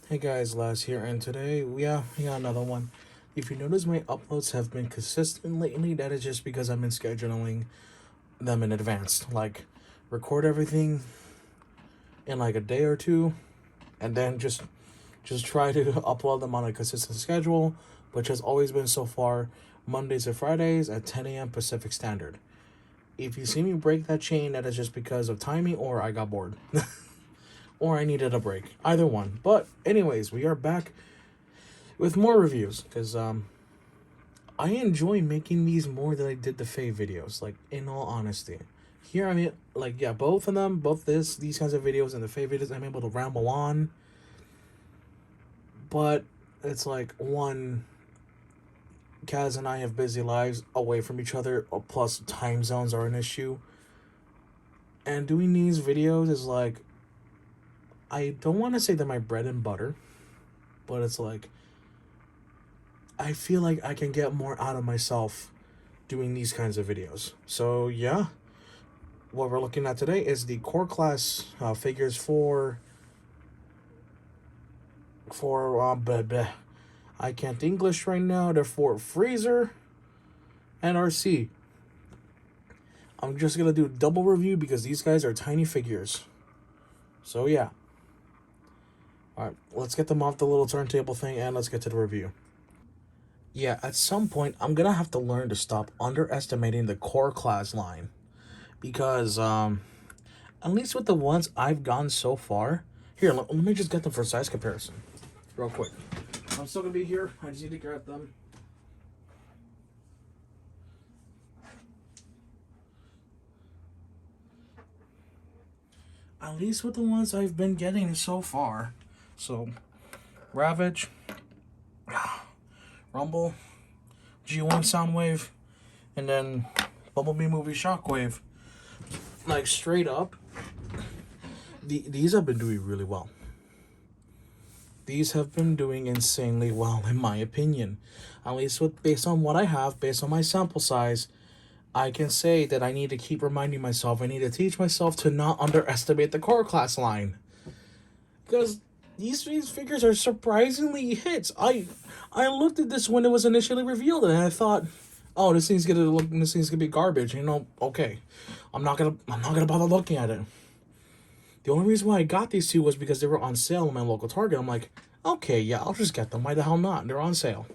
Hey guys, Laz here, and today we got another one. If you notice, my uploads have been consistent lately. That is just because I've been scheduling them in advance. Like, record everything in like a day or two, and then just try to upload them on a consistent schedule, which has always been so far Mondays and Fridays at 10 a.m. Pacific Standard. If you see me break that chain, that is just because of timing or I got bored. Or I needed a break. Either one. But anyways, we are back with more reviews because I enjoy making these more than I did the Faye videos. Like, in all honesty, here I mean, like, yeah, both of them, both these kinds of videos and the Faye videos, I'm able to ramble on. But it's like one, Kaz and I have busy lives away from each other. Plus, time zones are an issue. And doing these videos is like, I don't want to say they're my bread and butter, but it's like, I feel like I can get more out of myself doing these kinds of videos. So yeah, what we're looking at today is the core class figures for I can't English right now. They're for Freezer and Arcee. I'm just gonna do a double review because these guys are tiny figures. So yeah. Alright, let's get them off the little turntable thing and let's get to the review. Yeah, at some point, I'm gonna have to learn to stop underestimating the core class line. Because, at least with the ones I've gotten so far. Here, let me just get them for size comparison. Real quick. I'm still gonna be here. I just need to grab them. At least with the ones I've been getting so far. So, Ravage, Rumble, G1 Soundwave, and then Bumblebee Movie Shockwave. Like, straight up, these have been doing really well. These have been doing insanely well, in my opinion. At least based on what I have, based on my sample size, I can say that I need to keep reminding myself, I need to teach myself to not underestimate the core class line. Because these figures are surprisingly hits. I looked at this when it was initially revealed and I thought, oh, this thing's gonna be garbage. You know, okay. I'm not gonna bother looking at it. The only reason why I got these two was because they were on sale in my local Target. I'm like, okay, yeah, I'll just get them. Why the hell not? They're on sale.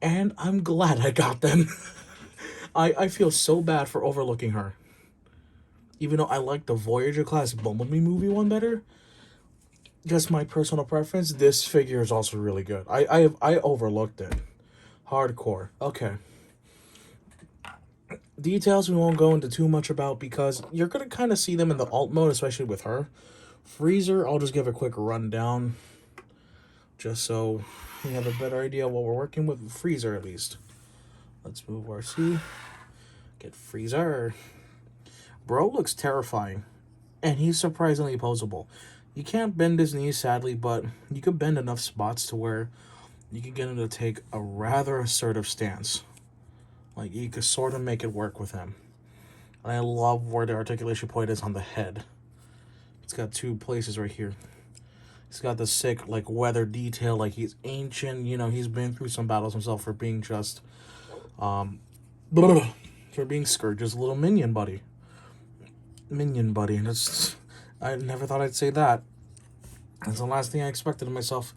And I'm glad I got them. I feel so bad for overlooking her. Even though I like the Voyager class Bumblebee movie one better. Just my personal preference, this figure is also really good. I overlooked it. Hardcore. Okay. Details we won't go into too much about because you're going to kind of see them in the alt mode, especially with her. Freezer, I'll just give a quick rundown. Just so you have a better idea of what we're working with. Freezer, at least. Let's move RC. Get Freezer. Bro looks terrifying. And he's surprisingly posable. You can't bend his knees, sadly, but you could bend enough spots to where you can get him to take a rather assertive stance. Like, you could sort of make it work with him. And I love where the articulation point is on the head. It's got two places right here. He's got the sick, like, weather detail, like he's ancient. You know, he's been through some battles himself for being just, for being Scourge's little minion buddy. Minion buddy. And it's, I never thought I'd say that. That's the last thing I expected of myself.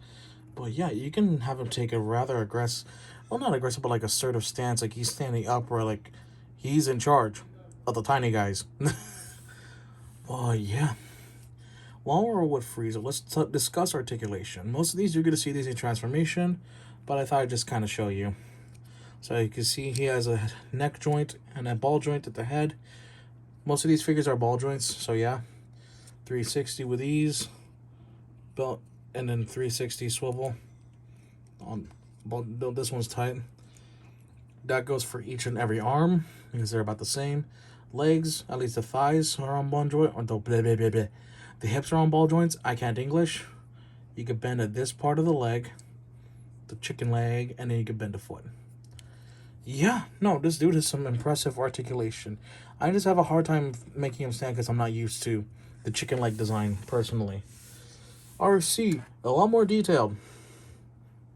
But yeah, you can have him take a rather aggressive, well, not aggressive, but like assertive stance. Like he's standing up where like he's in charge of the tiny guys. Oh, yeah. While we're with Freezer, let's discuss articulation. Most of these, you're going to see these in transformation, but I thought I'd just kind of show you. So you can see he has a neck joint and a ball joint at the head. Most of these figures are ball joints, so yeah. 360 with ease. Belt, and then 360 swivel. This one's tight. That goes for each and every arm, because they're about the same. Legs, at least the thighs are on ball joint. Or the hips are on ball joints. I can't English. You can bend at this part of the leg, the chicken leg, and then you can bend a foot. Yeah, no, this dude has some impressive articulation. I just have a hard time making him stand because I'm not used to the chicken leg design, personally. Arcee, a lot more detailed.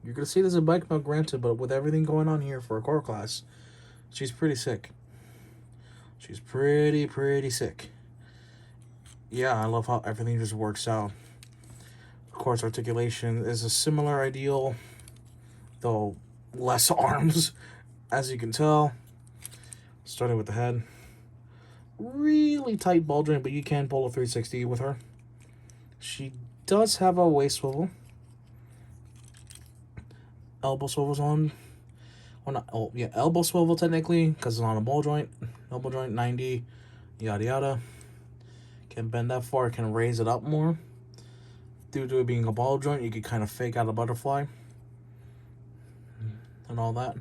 You're gonna see there's a bike mode granted, but with everything going on here for a core class, she's pretty sick. She's pretty sick. Yeah, I love how everything just works out. Of course, articulation is a similar ideal, though less arms, as you can tell. Starting with the head. Really tight ball joint, but you can pull a 360 with her. She does have a waist swivel. Elbow swivels on. Or not, oh, yeah, elbow swivel technically, because it's on a ball joint. Elbow joint, 90, yada yada. Can bend that far, can raise it up more. Due to it being a ball joint, you could kind of fake out a butterfly. And all that.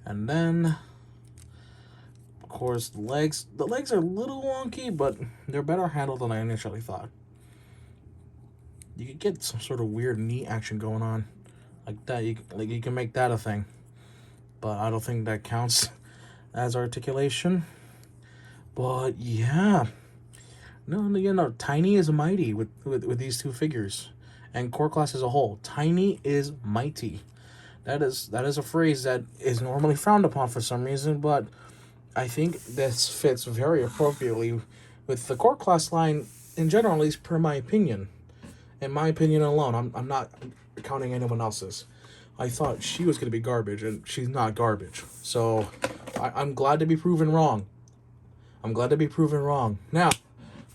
And then, of course, the legs. The legs are a little wonky, but they're better handled than I initially thought. You could get some sort of weird knee action going on. Like that, you can make that a thing. But I don't think that counts as articulation. But yeah. No, tiny is mighty with these two figures. And core class as a whole. Tiny is mighty. That is a phrase that is normally frowned upon for some reason, but I think this fits very appropriately with the core class line in general, at least per my opinion. In my opinion alone, I'm not counting anyone else's. I thought she was going to be garbage, and she's not garbage. So I'm glad to be proven wrong. I'm glad to be proven wrong. Now,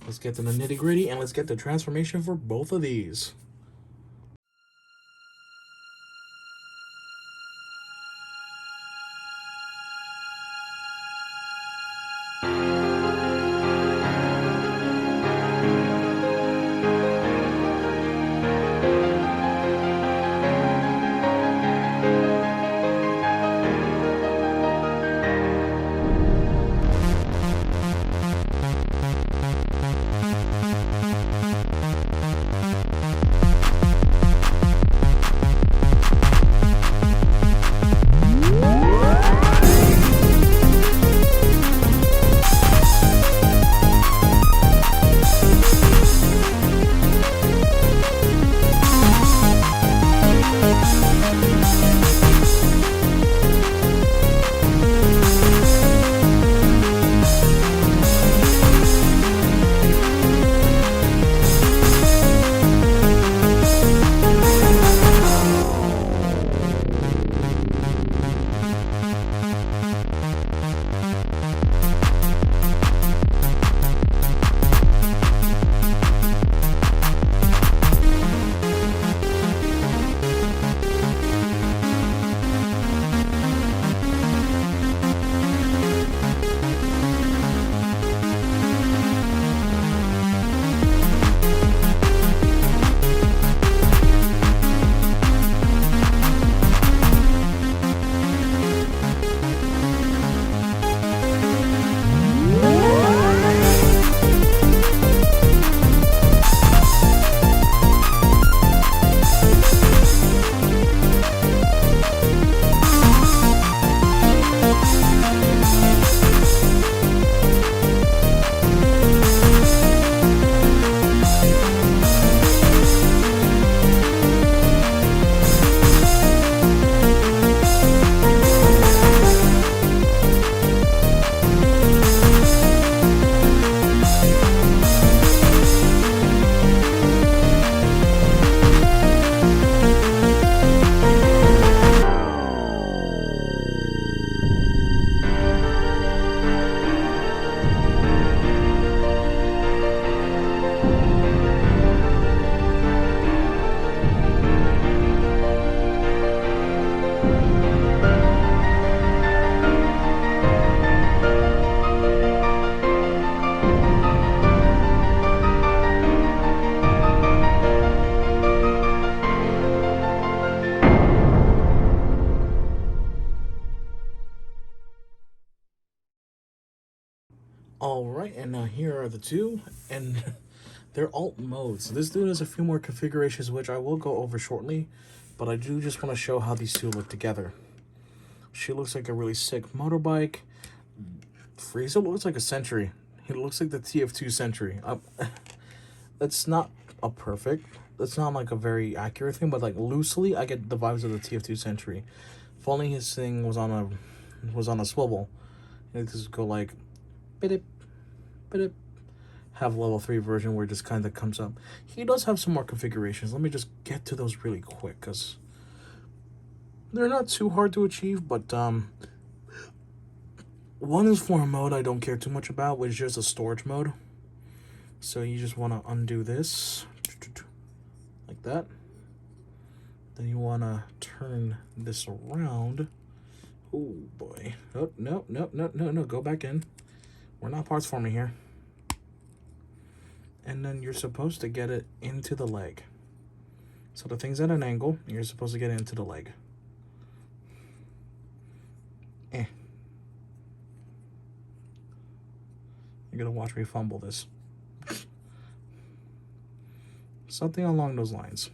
let's get to the nitty-gritty, and let's get the transformation for both of these. Alright, and now here are the two, and they're alt modes. This dude has a few more configurations, which I will go over shortly, but I do just want to show how these two look together. She looks like a really sick motorbike. Frieza looks like a Sentry. He looks like the TF2 Sentry. That's not a perfect, it's not like a very accurate thing, but like loosely, I get the vibes of the TF2 Century. If only his thing was on a swivel, it could just go like, bit it, have level 3 version where it just kind of comes up. He does have some more configurations. Let me just get to those really quick because they're not too hard to achieve, but one is for a mode I don't care too much about, which is just a storage mode. So you just want to undo this like that. Then you want to turn this around. Oh boy. Oh, no. Go back in. We're not parts forming here. And then you're supposed to get it into the leg. So the thing's at an angle, and you're supposed to get it into the leg. You're gonna watch me fumble this. Something along those lines.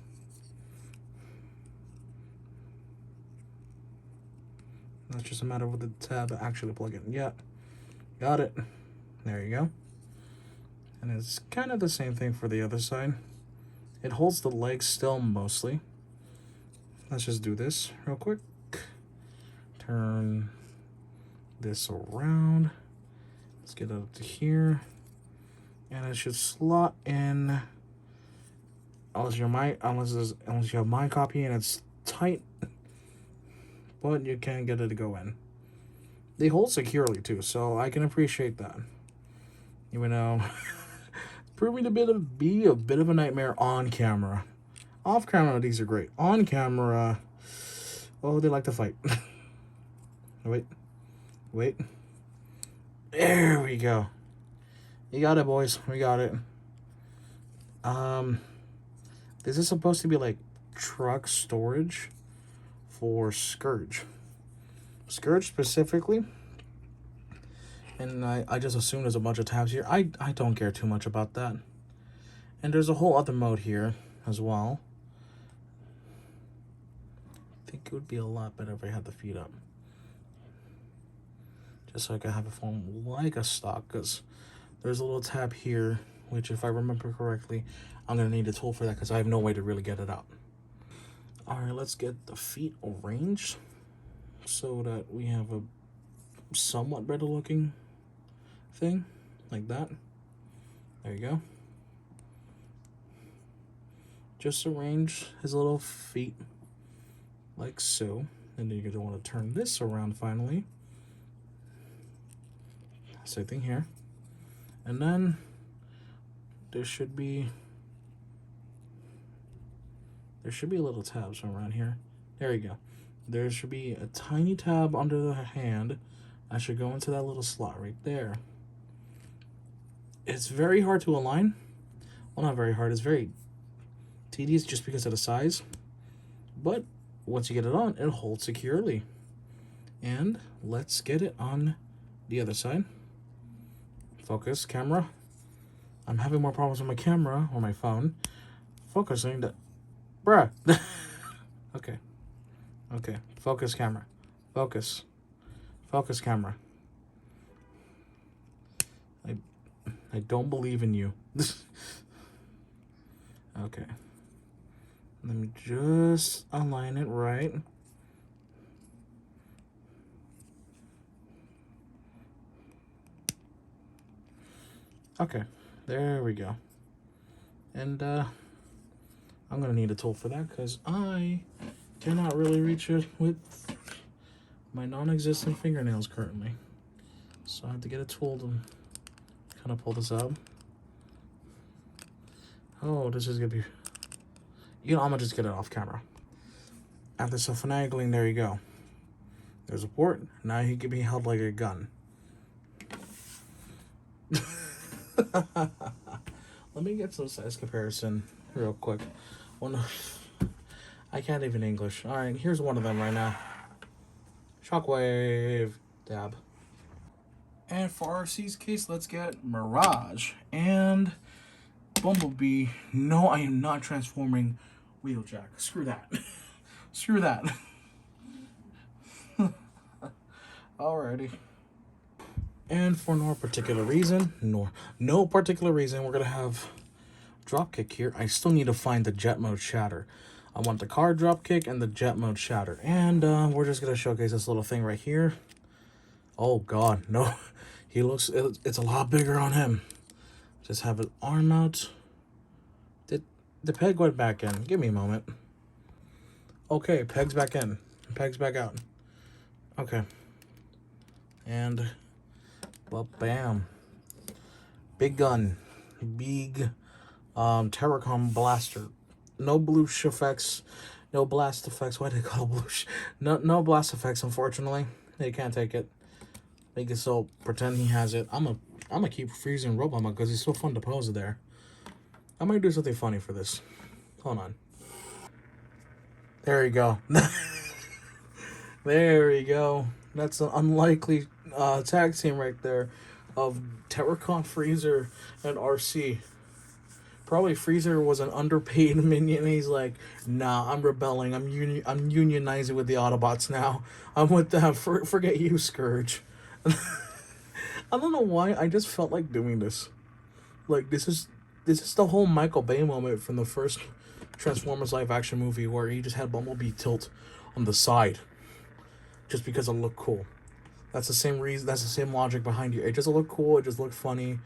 That's just a matter of the tab actually plug in. Yeah, got it. There you go. And it's kind of the same thing for the other side. It holds the leg still mostly. Let's just do this real quick. Turn this around. Let's get it up to here. And it should slot in, unless you have my copy and it's tight, but you can get it to go in. They hold securely too, so I can appreciate that. Even though proving to be a bit of a nightmare on camera. Off camera, these are great. On camera, oh, they like to fight. Wait. There we go. You got it, boys. We got it. This is supposed to be like truck storage for Scourge. Scourge specifically. And I just assume there's a bunch of tabs here. I don't care too much about that. And there's a whole other mode here as well. I think it would be a lot better if I had the feet up. Just so I can have it form like a stock, because there's a little tab here, which if I remember correctly, I'm going to need a tool for that because I have no way to really get it out. Alright, let's get the feet arranged so that we have a somewhat better looking thing, like that. There you go. Just arrange his little feet like so. And then you're going to want to turn this around finally. Same thing here. And then there should be little tabs around here. There you go. There should be a tiny tab under the hand. I should go into that little slot right there. It's very hard to align. Well, not very hard. It's very tedious just because of the size. But once you get it on, it'll hold securely. And let's get it on the other side. Focus, camera. I'm having more problems with my camera or my phone. Focusing that. Bruh. Okay. Focus, camera. Focus. Focus, camera. I don't believe in you. Okay. Let me just align it right. Okay, there we go. And I'm gonna need a tool for that because I cannot really reach it with my non-existent fingernails currently. So I have to get a tool to kind of pull this up. Oh, this is gonna be, you know, I'm gonna just get it off camera. After some finagling, there you go. There's a port. Now he can be held like a gun. Let me get some size comparison real quick. I can't even English. All right, here's one of them right now. Shockwave. Dab. And for Arcee's case, let's get Mirage and Bumblebee. No, I am not transforming Wheeljack. Screw that. Screw that. Alrighty. And for no particular reason, we're gonna have dropkick here. I still need to find the jet mode shatter. I want the car dropkick and the jet mode shatter. And we're just going to showcase this little thing right here. Oh, God, no. He looks, it's a lot bigger on him. Just have his arm out. The peg went back in. Give me a moment. Okay, peg's back in. Peg's back out. Okay. And, well, bam. Big gun. Big Terracom blaster. No bloosh effects. No blast effects. Why did they call it bloosh? No blast effects, unfortunately. They can't take it. Make it so pretend he has it. I'm gonna keep freezing Robot Mode because he's so fun to pose there. I might do something funny for this. Hold on. There you go. There we go. That's an unlikely tag team right there of Terracon, Freezer, and Arcee. Probably Freezer was an underpaid minion. He's like, nah, I'm rebelling. I'm unionizing with the Autobots now. I'm with them. Forget you, Scourge. I don't know why. I just felt like doing this. Like this is the whole Michael Bay moment from the first Transformers live action movie where he just had Bumblebee tilt on the side, just because it looked cool. That's the same reason. That's the same logic behind it. It just looked cool. It just looked funny,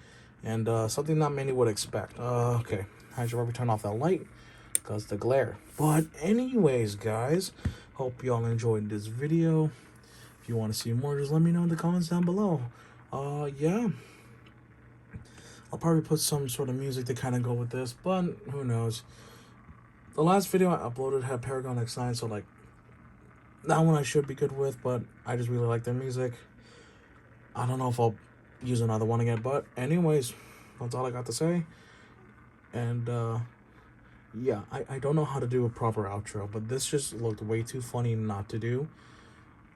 and something not many would expect. Okay, I should probably turn off that light because the glare. But anyways, guys, hope y'all enjoyed this video. If you want to see more, just let me know in the comments down below. Yeah. I'll probably put some sort of music to kind of go with this, but who knows. The last video I uploaded had Paragon X9, so like, that one I should be good with, but I just really like their music. I don't know if I'll use another one again, but anyways, that's all I got to say. And, yeah, I don't know how to do a proper outro, but this just looked way too funny not to do.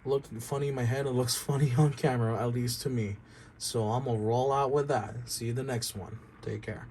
Looked funny in my head, it looks funny on camera, at least to me. So I'm gonna roll out with that. See you the next one. Take care.